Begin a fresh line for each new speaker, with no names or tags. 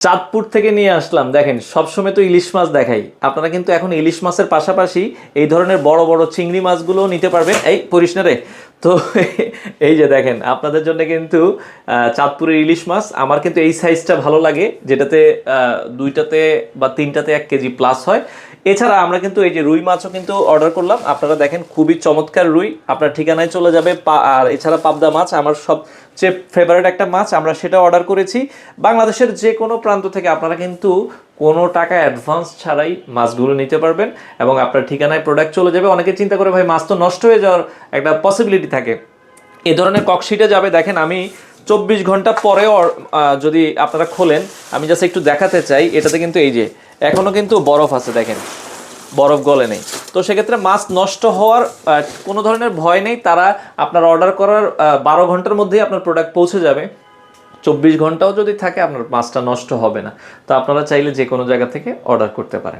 চাঁদপুর থেকে নিয়ে আসলাম। দেখেন সবসময় তো ইলিশ মাছ দেখাই, আপনারা কিন্তু এখন ইলিশ মাছের পাশাপাশি এই ধরনের বড় বড় চিংড়ি মাছগুলোও নিতে পারবেন। এই পরিস না রে। তো এই যে দেখেন আপনাদের জন্য কিন্তু চাঁদপুরের ইলিশ মাছ, আমার কিন্তু এই সাইজটা ভালো লাগে, যেটাতে দুইটাতে বা তিনটাতে 1 কেজি প্লাস হয়। এছাড়া আমরা কিন্তু এই যে রুই মাছও কিন্তু অর্ডার করলাম। আপনারা দেখেন খুবই চমৎকার রুই, আপনার ঠিকানায় চলে যাবে। আর এছাড়া পাবদা মাছ আমার সবচেয়ে ফেভারিট একটা মাছ, আমরা সেটা অর্ডার করেছি। বাংলাদেশের যে কোনো প্রান্ত থেকে আপনারা কিন্তু কোনো টাকা অ্যাডভান্স ছাড়াই মাছগুলো নিতে পারবেন এবং আপনার ঠিকানায় প্রোডাক্ট চলে যাবে। অনেকে চিন্তা করে ভাই মাছ তো নষ্ট হয়ে যাওয়ার একটা পসিবিলিটি থাকে, এ ধরনের ককশিটে যাবে। দেখেন আমি 24 ঘন্টা পরেও যদি আপনারা খোলেন, আমি জাস্ট একটু দেখাতে চাই, এটাতে কিন্তু এই যে এখনও কিন্তু বরফ আছে, দেখেন বরফ গলে নেই। তো সেক্ষেত্রে মাছ নষ্ট হওয়ার কোনো ধরনের ভয় নেই। তারা আপনার অর্ডার করার 12 ঘন্টার মধ্যেই আপনার প্রোডাক্ট পৌঁছে যাবে। 24 ঘন্টাও যদি থাকে আপনার মাছটা নষ্ট হবে না। তো আপনারা চাইলে যে কোনো জায়গা থেকে অর্ডার করতে পারেন।